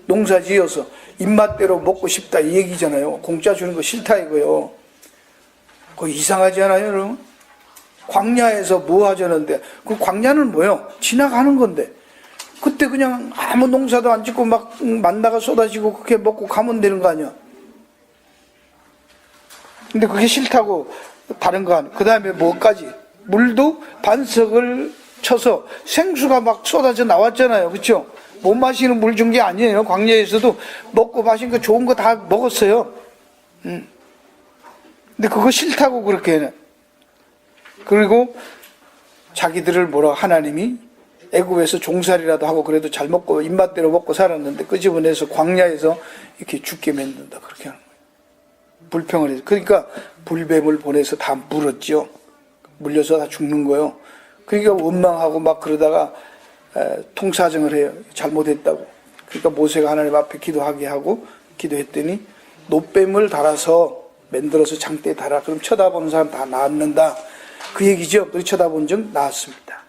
농사 지어서 입맛대로 먹고 싶다 이 얘기잖아요. 공짜 주는 거 싫다 이거요. 그거 이상하지 않아요, 여러분? 광야에서 뭐 하자는데 그 광야는 뭐예요? 지나가는 건데 그때 그냥 아무 농사도 안 짓고 막 만나가 쏟아지고 그렇게 먹고 가면 되는 거 아니야? 근데 그게 싫다고 다른 거 아니야? 그 다음에 뭐까지? 물도 반석을 쳐서 생수가 막 쏟아져 나왔잖아요. 그렇죠? 못 마시는 물 준 게 아니에요. 광야에서도 먹고 마신 거 좋은 거 다 먹었어요. 근데 그거 싫다고 그렇게 해요. 그리고 자기들을 뭐라 하나님이 애굽에서 종살이라도 하고 그래도 잘 먹고 입맛대로 먹고 살았는데 끄집어내서 광야에서 이렇게 죽게 만든다 그렇게 하는 거예요. 불평을 해서. 그러니까 불뱀을 보내서 다 물었죠. 물려서 다 죽는 거예요. 그러니까 원망하고 막 그러다가 통사정을 해요. 잘못했다고. 그러니까 모세가 하나님 앞에 기도하게 하고 기도했더니 노뱀을 달아서 만들어서 장대에 달아. 그럼 쳐다보는 사람 다 낫는다. 그 얘기죠. 그리고 쳐다본 적 나았습니다.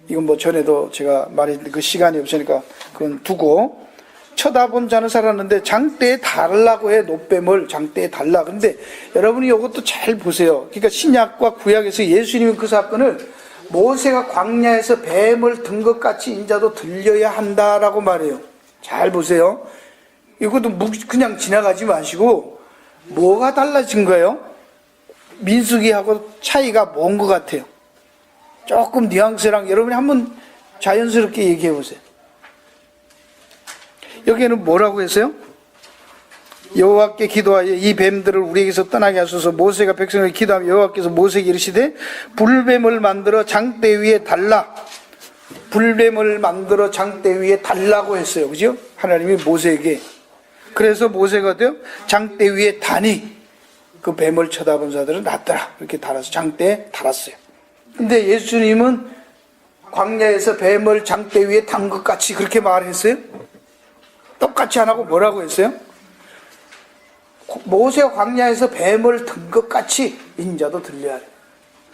이건 뭐 전에도 제가 말했는데 그 시간이 없으니까 그건 두고 쳐다본 자는 살았는데 장대에 달라고 해. 노뱀을 장대에 달라. 근데 여러분이 이것도 잘 보세요. 그러니까 신약과 구약에서 예수님은 그 사건을 모세가 광야에서 뱀을 든 것 같이 인자도 들려야 한다라고 말해요. 잘 보세요. 이것도 그냥 지나가지 마시고 뭐가 달라진 거예요? 민수기하고 차이가 뭔 것 같아요? 조금 뉘앙스랑 여러분이 한번 자연스럽게 얘기해 보세요. 여기에는 뭐라고 했어요? 여호와께 기도하여 이 뱀들을 우리에게서 떠나게 하소서. 모세가 백성에게 기도하며 여호와께서 모세에게 이르시되 불뱀을 만들어 장대 위에 달라. 불뱀을 만들어 장대 위에 달라고 했어요. 그죠? 하나님이 모세에게. 그래서 모세가 돼요? 장대 위에 다니. 그 뱀을 쳐다본 자들은 낫더라. 이렇게 달아서 장대에 달았어요. 근데 예수님은 광야에서 뱀을 장대 위에 단 것 같이 그렇게 말했어요? 똑같이 안 하고 뭐라고 했어요? 모세가 광야에서 뱀을 든 것 같이 인자도 들려야 해.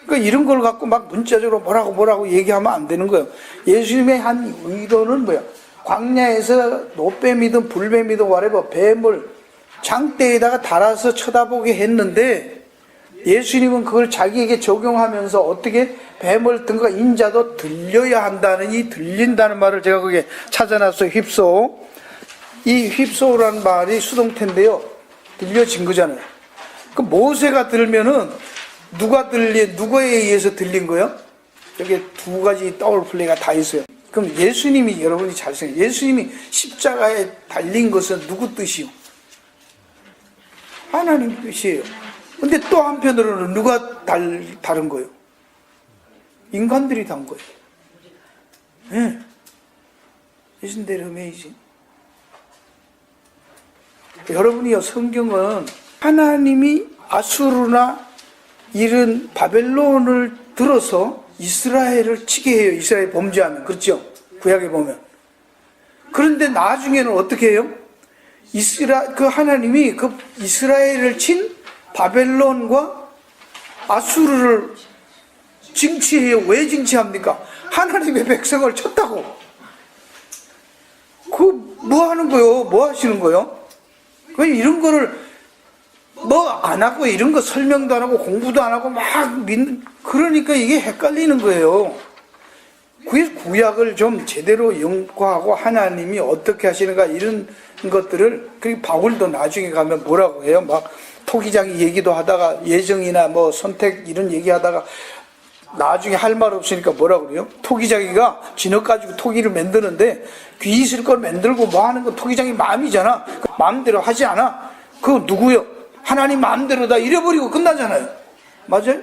그러니까 이런 걸 갖고 막 문자적으로 뭐라고 얘기하면 안 되는 거예요. 예수님의 한 의도는 뭐야? 광야에서 노뱀이든 불뱀이든 whatever 뱀을 장대에다가 달아서 쳐다보게 했는데 예수님은 그걸 자기에게 적용하면서 어떻게 뱀을 든가 인자도 들려야 한다는 이 들린다는 말을 제가 거기에 찾아놨어요. 휩소. 이 휩소라는 말이 수동태인데요. 들려진 거잖아요. 그 모세가 들면은 누구에 의해서 들린 거예요? 여기에 두 가지 더블 플레이가 다 있어요. 그럼 예수님이 여러분이 잘 생각해요. 예수님이 십자가에 달린 것은 누구 뜻이요? 하나님 뜻이에요. 근데 또 한편으로는 누가 다른 거예요? 인간들이 단 거예요. 네. Isn't that amazing? 여러분이요, 성경은 하나님이 아수르나 이런 바벨론을 들어서 이스라엘을 치게 해요. 이스라엘 범죄하면. 그렇죠? 구약에 보면. 그런데 나중에는 어떻게 해요? 그 하나님이 그 이스라엘을 친 바벨론과 아수르를 징치해요. 왜 징치합니까? 하나님의 백성을 쳤다고. 뭐 하는 거요? 뭐 하시는 거요? 왜 이런 거를 뭐 안 하고 이런 거 설명도 안 하고 공부도 안 하고 막 그러니까 이게 헷갈리는 거예요. 구약을 좀 제대로 연구하고 하나님이 어떻게 하시는가 이런 것들을, 그리고 바울도 나중에 가면 뭐라고 해요? 막 토기장이 얘기도 하다가 예정이나 뭐 선택 이런 얘기하다가 나중에 할 말 없으니까 뭐라고 그래요? 토기장이가 진흙 가지고 토기를 만드는데 귀 있을 걸 만들고 뭐 하는 거 토기장이 마음이잖아. 마음대로 하지 않아. 그거 누구요? 하나님 마음대로 다 잃어버리고 끝나잖아요. 맞아요?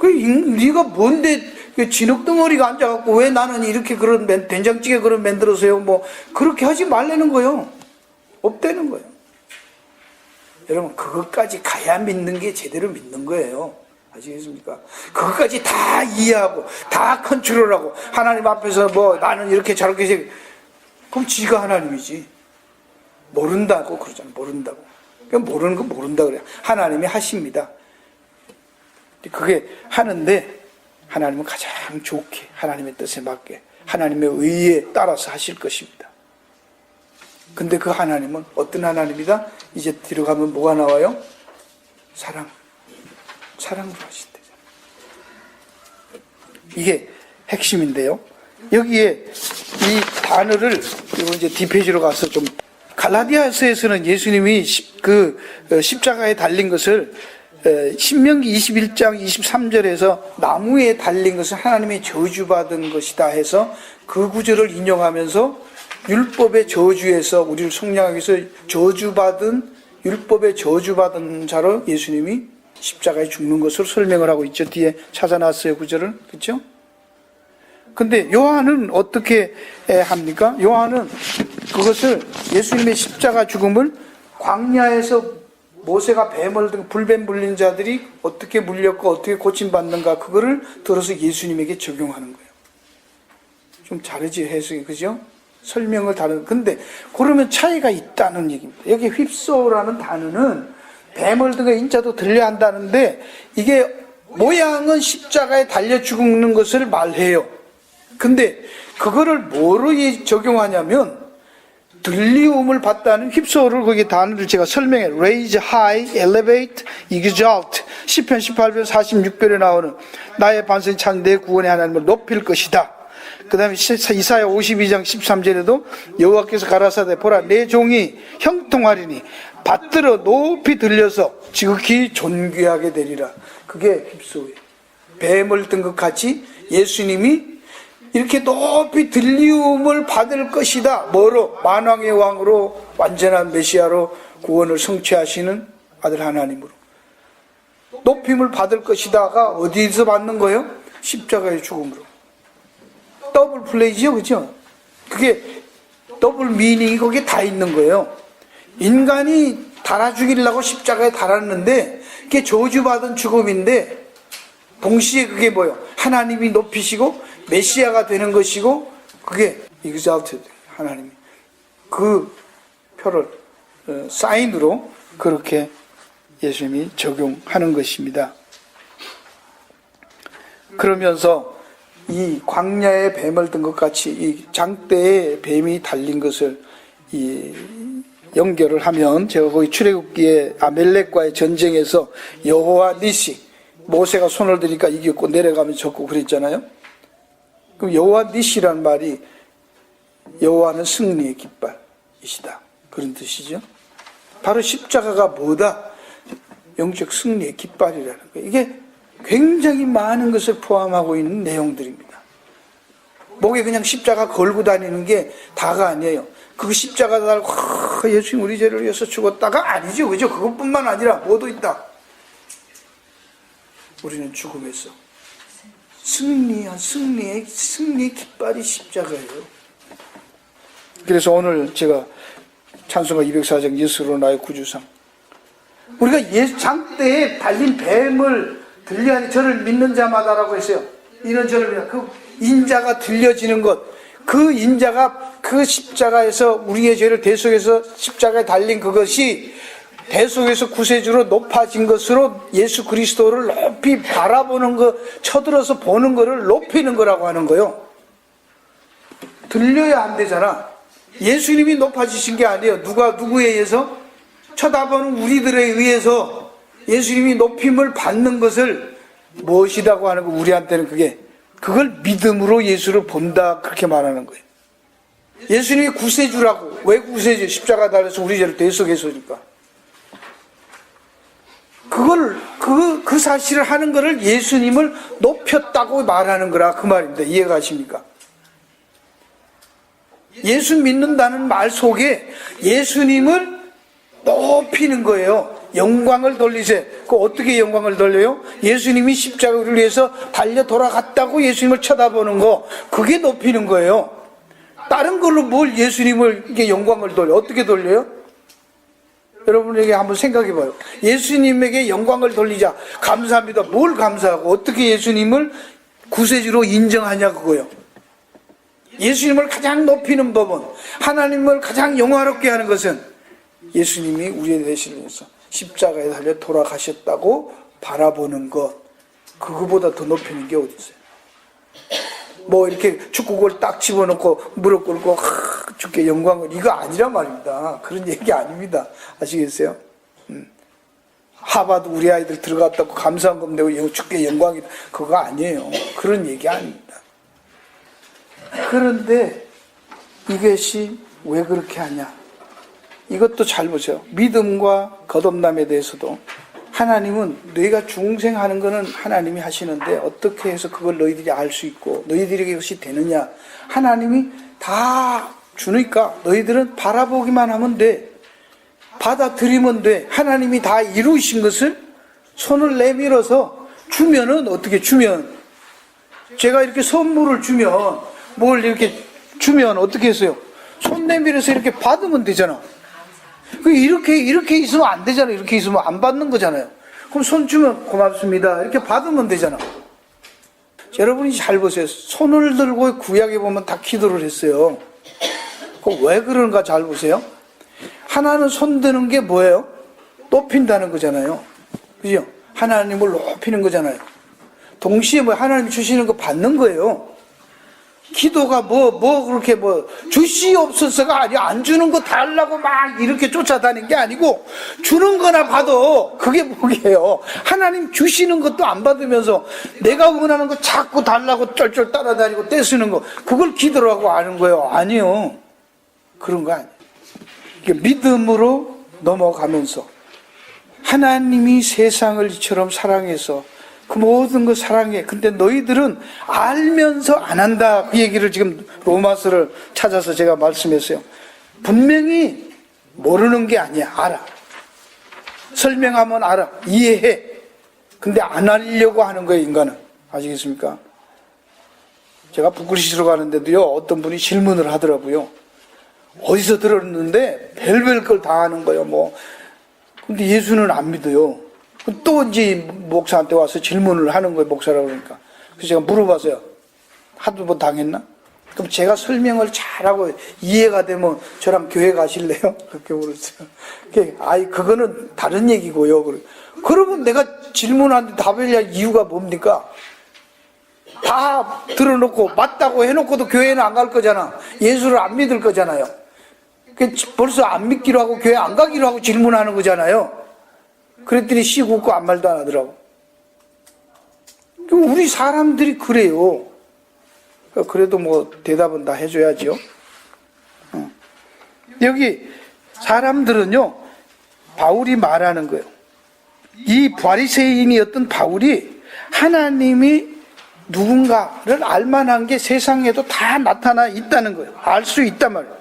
네가 뭔데 진흙덩어리가 앉아갖고 왜 나는 이렇게 그런 된장찌개 그런 만들어서요? 뭐 그렇게 하지 말라는 거예요. 없다는 거예요. 여러분 그것까지 가야 믿는 게 제대로 믿는 거예요. 아시겠습니까? 그것까지 다 이해하고 다 컨트롤하고 하나님 앞에서 뭐 나는 이렇게 저렇게 그럼 지가 하나님이지. 모른다고 그러잖아. 모른다고. 그러니까 모르는 거 모른다 그래요. 하나님이 하십니다. 그게 하는데 하나님은 가장 좋게 하나님의 뜻에 맞게 하나님의 의에 따라서 하실 것입니다. 근데 그 하나님은 어떤 하나님이다? 이제 들어가면 뭐가 나와요? 사랑으로 하신대요. 이게 핵심인데요. 여기에 이 단어를 이제 뒷페이지로 가서 좀 갈라디아서에서는 예수님이 그 십자가에 달린 것을 신명기 21장 23절에서 나무에 달린 것은 하나님의 저주받은 것이다 해서 그 구절을 인용하면서 율법의 저주에서 우리를 속량하기 위해서 율법의 저주받은 자로 예수님이 십자가에 죽는 것으로 설명을 하고 있죠. 뒤에 찾아놨어요, 구절을. 그렇죠? 근데 요한은 어떻게 합니까? 요한은 그것을 예수님의 십자가 죽음을 광야에서 모세가 뱀을 들고 불뱀 물린 자들이 어떻게 물렸고 어떻게 고침받는가 그거를 들어서 예수님에게 적용하는 거예요. 좀 다르지 해석이, 그죠? 설명을 다른. 근데 그러면 차이가 있다는 얘기입니다. 여기 휩소라는 단어는 뱀을 들고 인자도 들려야 한다는데 이게 모양은 십자가에 달려 죽는 것을 말해요. 근데 그거를 뭐로 적용하냐면 들리움을 받다는 휩소를 거기 단어를 제가 설명해. raise high, elevate, exalt. 시편 18편 46편에 나오는 나의 반석이 찬 내 구원의 하나님을 높일 것이다. 그 다음에 이사야 52장 13절에도 여호와께서 가라사대 보라 내 종이 형통하리니 받들어 높이 들려서 지극히 존귀하게 되리라. 그게 휩소예요. 뱀을 든 것 같이 예수님이 이렇게 높이 들리움을 받을 것이다. 뭐로? 만왕의 왕으로 완전한 메시아로 구원을 성취하시는 아들 하나님으로. 높임을 받을 것이다가 어디서 받는 거예요? 십자가의 죽음으로. 더블 플레이죠, 그죠? 그게 더블 미닝이 거기에 다 있는 거예요. 인간이 달아 죽이려고 십자가에 달았는데 그게 저주받은 죽음인데 동시에 그게 뭐예요? 하나님이 높이시고 메시아가 되는 것이고 그게 exalted 하나님이 그 표를 사인으로 그렇게 예수님이 적용하는 것입니다. 그러면서 이 광야의 뱀을 든 것 같이 이 장대에 뱀이 달린 것을 연결을 하면, 제가 거기 출애굽기에 아멜렉과의 전쟁에서 여호와 니시, 모세가 손을 드니까 이겼고 내려가면 졌고 그랬잖아요. 그럼 여호와 니시란 말이 여호와는 승리의 깃발이시다, 그런 뜻이죠. 바로 십자가가 뭐다? 영적 승리의 깃발이라는 거예요. 이게 굉장히 많은 것을 포함하고 있는 내용들입니다. 목에 그냥 십자가 걸고 다니는 게 다가 아니에요. 그 십자가 달고 예수님 우리 죄를 위해서 죽었다가 아니죠, 그죠? 그것뿐만 아니라 뭐도 있다. 우리는 죽음에서 승리의 깃발이 십자가예요. 그래서 오늘 제가 찬송가 204장 예수로 나의 구주상, 우리가 장대에 달린 뱀을 들려하니 저를 믿는 자마다라고 했어요. 이는 저를 믿는, 그 인자가 들려지는 것, 그 인자가 그 십자가에서 우리의 죄를 대속해서 십자가에 달린 그것이 대속에서 구세주로 높아진 것으로 예수 그리스도를 높이 바라보는 것, 쳐들어서 보는 것을 높이는 거라고 하는 거예요. 들려야 안 되잖아. 예수님이 높아지신 게 아니에요. 누구에 의해서? 쳐다보는 우리들에 의해서 예수님이 높임을 받는 것을 무엇이라고 하는 거, 우리한테는 그걸 믿음으로 예수를 본다, 그렇게 말하는 거예요. 예수님이 구세주라고. 왜 구세주? 십자가 달려서 우리 죄를 대속해서니까. 그 사실을 하는 거를 예수님을 높였다고 말하는 거라, 그 말입니다. 이해가 가십니까? 예수 믿는다는 말 속에 예수님을 높이는 거예요. 영광을 돌리세요. 그 어떻게 영광을 돌려요? 예수님이 십자가를 위해서 달려 돌아갔다고 예수님을 쳐다보는 거, 그게 높이는 거예요. 다른 걸로 뭘 예수님을 이게 영광을 돌려? 어떻게 돌려요? 여러분에게 한번 생각해 봐요. 예수님에게 영광을 돌리자. 감사합니다. 뭘 감사하고 어떻게 예수님을 구세주로 인정하냐, 그거요. 예수님을 가장 높이는 법은, 하나님을 가장 영화롭게 하는 것은 예수님이 우리의 대신을 위해서 십자가에 달려 돌아가셨다고 바라보는 것, 그거보다 더 높이는 게 어디 있어요? 뭐 이렇게 축구골 딱 집어넣고 무릎 꿇고 주께 영광을, 이거 아니란 말입니다. 그런 얘기 아닙니다. 아시겠어요? 하바도 우리 아이들 들어갔다고 감사한금 내고 주께 영광이다, 그거 아니에요. 그런 얘기 아닙니다. 그런데 이것이 왜 그렇게 하냐? 이것도 잘 보세요. 믿음과 거듭남에 대해서도 하나님은 너희가 중생하는 거는 하나님이 하시는데 어떻게 해서 그걸 너희들이 알 수 있고 너희들에게 그것이 되느냐? 하나님이 다 주니까 너희들은 바라보기만 하면 돼. 받아들이면 돼. 하나님이 다 이루신 것을 손을 내밀어서 주면은, 어떻게 주면, 제가 이렇게 선물을 주면, 뭘 이렇게 주면 어떻게 했어요? 손 내밀어서 이렇게 받으면 되잖아. 이렇게 있으면 안 되잖아. 이렇게 있으면 안 받는 거잖아요. 그럼 손 주면 고맙습니다, 이렇게 받으면 되잖아. 여러분이 잘 보세요. 손을 들고 구약에 보면 다 기도를 했어요. 왜 그런가 잘 보세요. 하나는 손 드는 게 뭐예요? 높인다는 거잖아요. 그죠? 하나님을 높이는 거잖아요. 동시에 하나님이 주시는 거 받는 거예요. 기도가 그렇게 주시옵소서가 아니야. 안 주는 거 달라고 막 이렇게 쫓아다니는 게 아니고, 주는 거나 봐도 그게 뭐예요? 하나님 주시는 것도 안 받으면서 내가 원하는 거 자꾸 달라고 쫄쫄 따라다니고 떼쓰는 거, 그걸 기도라고 하는 거예요? 아니요. 그런 거 아니에요. 믿음으로 넘어가면서 하나님이 세상을 이처럼 사랑해서 그 모든 걸 사랑해. 근데 너희들은 알면서 안 한다. 그 얘기를 지금 로마서를 찾아서 제가 말씀했어요. 분명히 모르는 게 아니야. 알아. 설명하면 알아. 이해해. 근데 안 하려고 하는 거예요, 인간은. 아시겠습니까? 제가 북그리스로 가는데도요, 어떤 분이 질문을 하더라고요. 어디서 들었는데 별별 걸 다 하는 거예요. 근데 예수는 안 믿어요. 또 이제 목사한테 와서 질문을 하는 거예요, 목사라고 그러니까. 그래서 제가 물어봤어요. 하도 뭐 당했나? 그럼 제가 설명을 잘하고 이해가 되면 저랑 교회 가실래요? 그렇게 물었어요. 그거는 다른 얘기고요. 그러면 내가 질문하는데 답을 할 이유가 뭡니까? 다 들어놓고 맞다고 해놓고도 교회는 안 갈 거잖아. 예수를 안 믿을 거잖아요. 벌써 안 믿기로 하고 교회 안 가기로 하고 질문하는 거잖아요. 그랬더니 씩 웃고 아무 말도 안 하더라고. 우리 사람들이 그래요. 그래도 뭐 대답은 다 해줘야죠. 여기 사람들은요, 바울이 말하는 거예요. 이 바리새인이었던 바울이 하나님이 누군가를 알만한 게 세상에도 다 나타나 있다는 거예요. 알 수 있단 말이에요.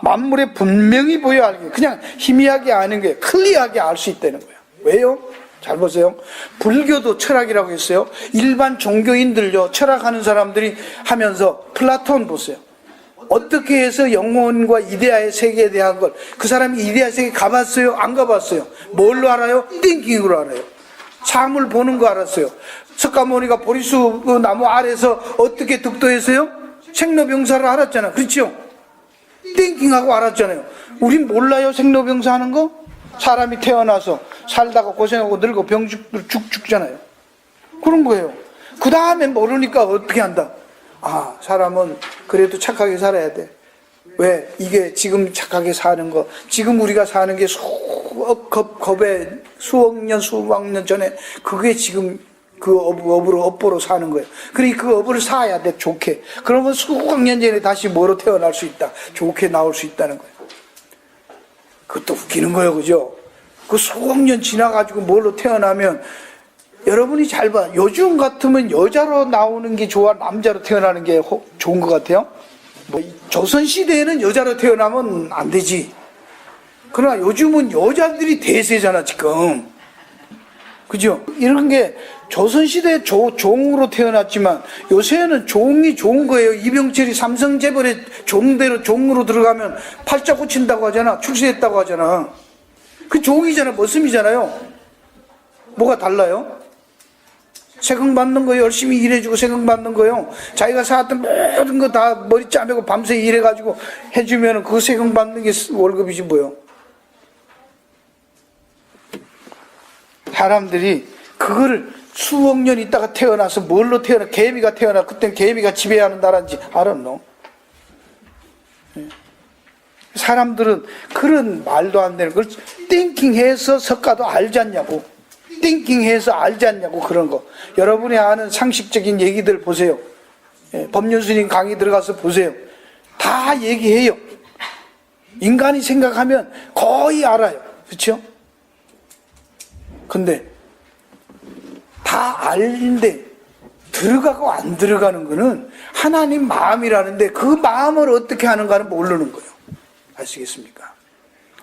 만물에 분명히 보여 알게, 그냥 희미하게 아는 거예요. 클리어하게 알 수 있다는 거예요. 왜요? 잘 보세요. 불교도 철학이라고 했어요. 일반 종교인들요, 철학하는 사람들이 하면서 플라톤 보세요. 어떻게 해서 영혼과 이데아의 세계에 대한 걸, 그 사람이 이데아 세계 가봤어요? 안 가봤어요? 뭘로 알아요? 띵킹으로 알아요. 삶을 보는 거 알았어요. 석가모니가 보리수 그 나무 아래서 어떻게 득도했어요? 생로병사를 알았잖아. 그렇죠? 띵킹하고 알았잖아요. 우린 몰라요? 생로병사 하는 거? 사람이 태어나서 살다가 고생하고 늙어 죽잖아요. 그런 거예요. 그 다음에 모르니까 어떻게 한다? 아, 사람은 그래도 착하게 살아야 돼. 왜? 이게 지금 착하게 사는 거, 지금 우리가 사는 게 겁에 수억 년, 수백 년 전에 그게 지금 그 업으로 사는 거예요. 그러니 그 업을 사야 돼, 좋게. 그러면 수억 년 전에 다시 뭐로 태어날 수 있다. 좋게 나올 수 있다는 거예요. 그것도 웃기는 거예요, 그죠? 그 수억 년 지나가지고 뭘로 태어나면, 여러분이 잘 봐. 요즘 같으면 여자로 나오는 게 좋아, 남자로 태어나는 게 좋은 것 같아요? 뭐, 조선시대에는 여자로 태어나면 안 되지. 그러나 요즘은 여자들이 대세잖아, 지금. 그죠? 이런 게 조선시대 종으로 태어났지만 요새는 종이 좋은 거예요. 이병철이 삼성재벌의 종대로 종으로 들어가면 팔자 고친다고 하잖아. 출세했다고 하잖아. 그 종이잖아. 머슴이잖아요. 뭐가 달라요? 세금 받는 거예요. 열심히 일해주고 세금 받는 거예요. 자기가 사왔던 모든 거 다 머리 짜매고 밤새 일해가지고 해주면 그 세금 받는 게 월급이지 뭐요. 사람들이 그거를 수억 년 있다가 태어나서 뭘로 태어나, 개미가 태어나, 그땐 개미가 지배하는 나라인지 알았노? 사람들은 그런 말도 안 되는 걸 띵킹해서 석가도 알지 않냐고. 띵킹해서 알지 않냐고, 그런 거. 여러분이 아는 상식적인 얘기들 보세요. 법륜스님 강의 들어가서 보세요. 다 얘기해요. 인간이 생각하면 거의 알아요. 그렇죠? 근데 다 알는데 들어가고 안 들어가는 거는 하나님 마음이라는데 그 마음을 어떻게 하는가는 모르는 거예요. 아시겠습니까?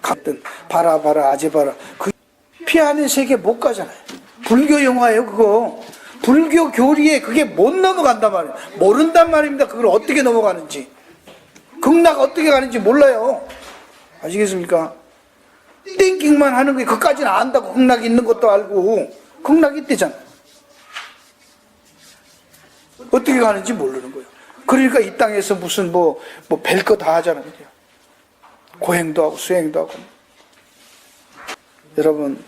같은 바라 아제 바라, 그 피 안의 세계 못 가잖아요. 불교 영화예요, 그거. 불교 교리에 그게 못 넘어간단 말이에요. 모른단 말입니다. 그걸 어떻게 넘어가는지. 극락 어떻게 가는지 몰라요. 아시겠습니까? 띵킹만 하는 게 그까지는 안다고. 극락이 있는 것도 알고. 극락이 있대잖아. 어떻게 가는지 모르는 거예요. 그러니까 이 땅에서 무슨 별 거 다 하잖아요. 고행도 하고 수행도 하고. 여러분,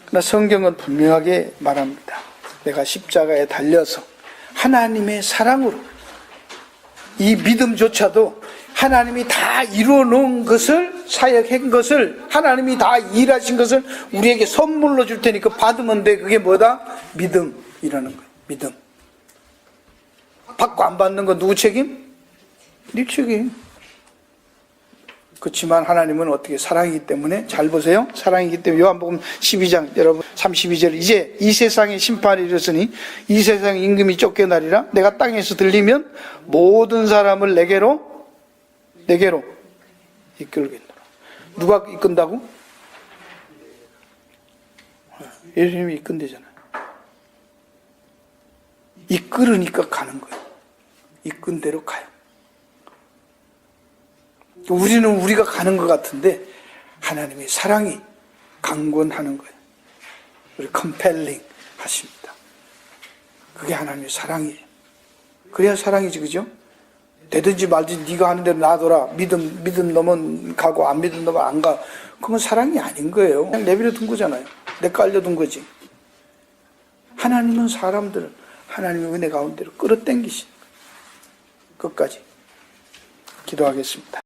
그러나 성경은 분명하게 말합니다. 내가 십자가에 달려서 하나님의 사랑으로, 이 믿음조차도 하나님이 다 이루어 놓은 것을, 사역한 것을, 하나님이 다 일하신 것을 우리에게 선물로 줄 테니까 받으면 돼. 그게 뭐다? 믿음이라는 거예요. 믿음. 받고 안 받는 건 누구 책임? 네 책임. 그렇지만 하나님은 어떻게 사랑이기 때문에, 잘 보세요. 사랑이기 때문에 요한복음 12장 여러분 32절, 이제 이 세상의 심판이 이르렀으니 이 세상 임금이 쫓겨나리라. 내가 땅에서 들리면 모든 사람을 내게로 이끌겠노라. 누가 이끈다고? 예수님이 이끈대잖아요. 이끌으니까 가는 거예요. 이끈 대로 가요. 우리는 우리가 가는 것 같은데 하나님의 사랑이 강권하는 거예요. 우리 컴펠링 하십니다. 그게 하나님의 사랑이에요. 그래야 사랑이지, 그죠? 되든지 말든지 네가 하는 대로 놔둬라. 믿음 놈은 가고 안 믿음 놈은 안 가. 그건 사랑이 아닌 거예요. 그냥 내버려 둔 거잖아요. 내가 알려둔 거지. 하나님은 사람들을 하나님의 은혜 가운데로 끌어당기신 끝까지 기도하겠습니다.